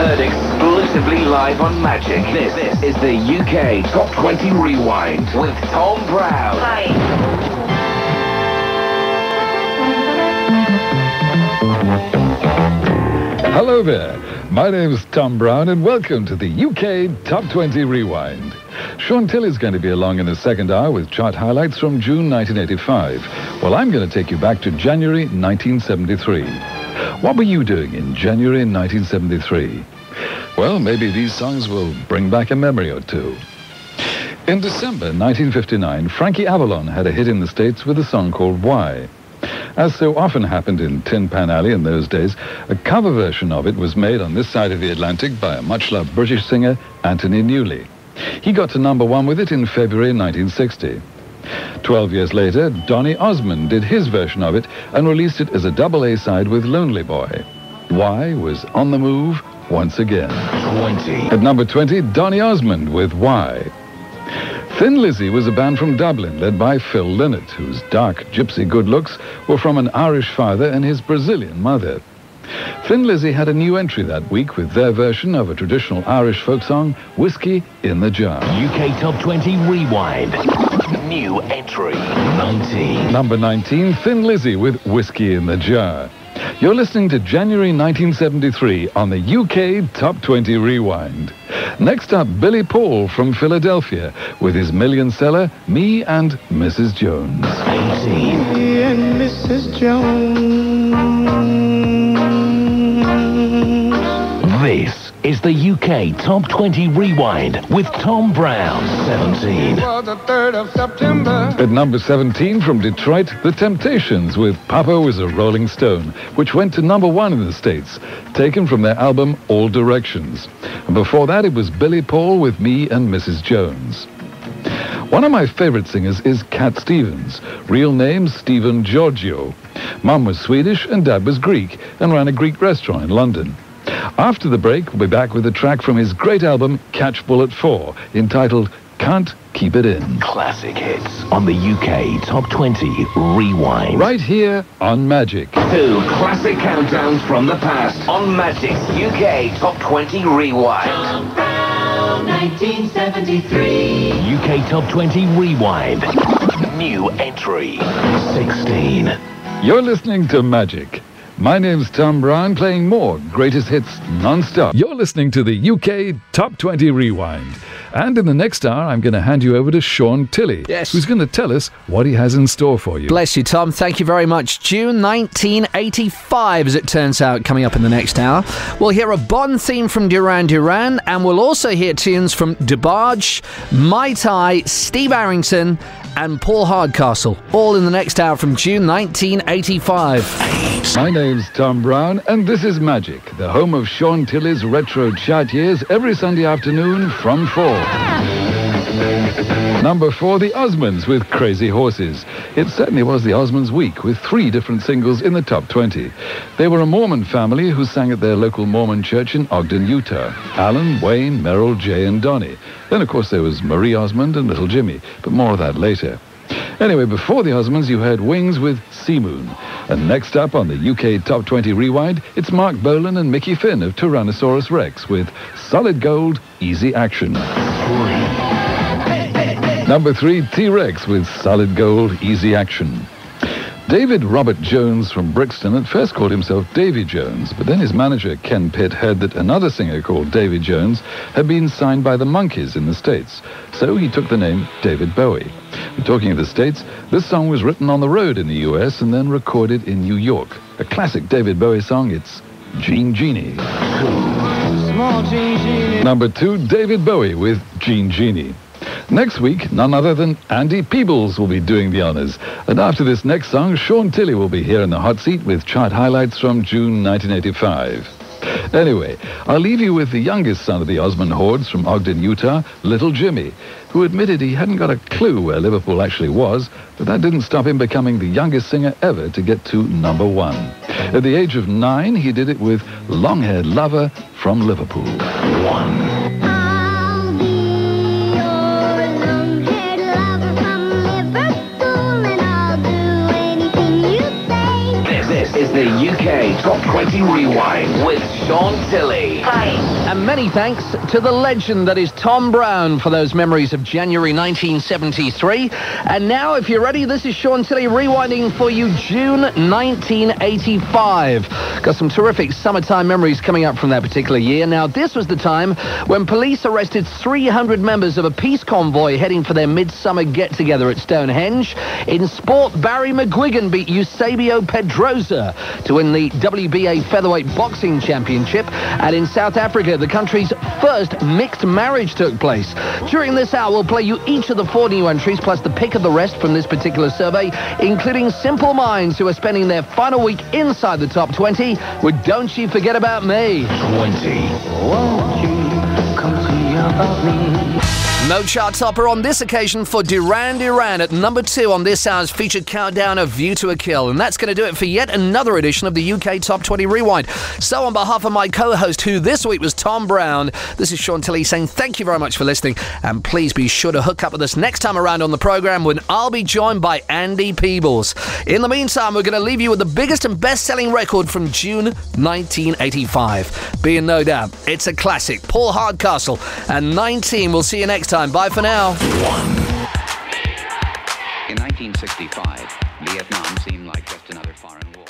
Heard exclusively live on Magic. This is the UK Top 20 Rewind with Tom Browne. Hello there, my name's Tom Browne and welcome to the UK Top 20 Rewind. Shaun Tilley's going to be along in the second hour with chart highlights from June 1985. Well, I'm going to take you back to January 1973. What were you doing in January 1973? Well, maybe these songs will bring back a memory or two. In December 1959, Frankie Avalon had a hit in the States with a song called Why. As so often happened in Tin Pan Alley in those days, a cover version of it was made on this side of the Atlantic by a much-loved British singer, Anthony Newley. He got to number one with it in February 1960. 12 years later, Donny Osmond did his version of it and released it as a double A-side with Lonely Boy. Why was on the move once again. 20. At number 20, Donny Osmond with Why. Thin Lizzy was a band from Dublin led by Phil Lynott, whose dark gypsy good looks were from an Irish father and his Brazilian mother. Thin Lizzy had a new entry that week with their version of a traditional Irish folk song, Whiskey in the Jar. UK Top 20 Rewind. New entry. 19. Number 19, Thin Lizzy with Whiskey in the Jar. You're listening to January 1973 on the UK Top 20 Rewind. Next up, Billy Paul from Philadelphia with his million seller, Me and Mrs. Jones. 18. Me and Mrs. Jones. This is the UK Top 20 Rewind with Tom Browne. 17. Was the 3rd of September. At number 17 from Detroit, The Temptations with Papa Was a Rolling Stone, which went to number one in the States, taken from their album All Directions. And before that, it was Billy Paul with Me and Mrs. Jones. One of my favorite singers is Cat Stevens, real name Stephen Giorgio. Mum was Swedish and Dad was Greek and ran a Greek restaurant in London. After the break, we'll be back with a track from his great album Catch Bullet 4, entitled Can't Keep It In. Classic hits on the UK Top 20 Rewind. Right here on Magic. 2 classic countdowns from the past on Magic's UK Top 20 Rewind. Tom Browne, 1973. UK Top 20 Rewind. New entry. 16. You're listening to Magic. My name's Tom Browne, playing more greatest hits non-stop. You're listening to the UK Top 20 Rewind. And in the next hour, I'm going to hand you over to Shaun Tilley, Yes. who's going to tell us what he has in store for you. Bless you, Tom. Thank you very much. June 1985, as it turns out, coming up in the next hour. We'll hear a Bond theme from Duran Duran, and we'll also hear tunes from DeBarge, Mai Tai, Steve Arrington, and Paul Hardcastle, all in the next hour from June 1985. My name's Tom Browne, and this is Magic, the home of Shaun Tilley's retro chart years, every Sunday afternoon from 4. Number 4, the Osmonds with Crazy Horses. It certainly was the Osmonds' week, with 3 different singles in the top 20. They were a Mormon family who sang at their local Mormon church in Ogden, Utah. Alan, Wayne, Merrill, Jay, and Donnie. Then, of course, there was Marie Osmond and Little Jimmy, but more of that later. Anyway, before the Osmonds, you heard Wings with Sea Moon. And next up on the UK Top 20 Rewind, it's Mark Bolan and Mickey Finn of Tyrannosaurus Rex with Solid Gold, Easy Action. Number 3, T-Rex with Solid Gold, Easy Action. David Robert Jones from Brixton at first called himself Davy Jones, but then his manager, Ken Pitt, heard that another singer called Davy Jones had been signed by the Monkees in the States, so he took the name David Bowie. And talking of the States, this song was written on the road in the US and then recorded in New York. A classic David Bowie song, it's Jean Genie. Small Jean Genie. Number 2, David Bowie with Jean Genie. Next week, none other than Andy Peebles will be doing the honors. And after this next song, Shaun Tilley will be here in the hot seat with chart highlights from June 1985. Anyway, I'll leave you with the youngest son of the Osmond Hordes from Ogden, Utah, Little Jimmy, who admitted he hadn't got a clue where Liverpool actually was, but that didn't stop him becoming the youngest singer ever to get to number 1. At the age of 9, he did it with Long-Haired Lover from Liverpool. 1. This is is the UK Top 20 Rewind with Shaun Tilley. And many thanks to the legend that is Tom Browne for those memories of January 1973. And now, if you're ready, this is Shaun Tilley rewinding for you June 1985. Got some terrific summertime memories coming up from that particular year. Now, this was the time when police arrested 300 members of a peace convoy heading for their midsummer get-together at Stonehenge. In sport, Barry McGuigan beat Eusebio Pedrosa to win the WBA Featherweight Boxing Championship. And in South Africa, the country's first mixed marriage took place. During this hour, we'll play you each of the 4 new entries, plus the pick of the rest from this particular survey, including Simple Minds, who are spending their final week inside the top 20 with Don't You Forget About Me. 20. Won't you come see about me? No chart topper on this occasion for Duran Duran at number 2 on this hour's featured countdown of View to a Kill. And that's going to do it for yet another edition of the UK Top 20 Rewind. So on behalf of my co-host, who this week was Tom Browne, this is Shaun Tilley saying thank you very much for listening. And please be sure to hook up with us next time around on the programme when I'll be joined by Andy Peebles. In the meantime, we're going to leave you with the biggest and best-selling record from June 1985. Be in no doubt, it's a classic. Paul Hardcastle and 19. We'll see you next time. Bye for now. In 1965, Vietnam seemed like just another foreign war.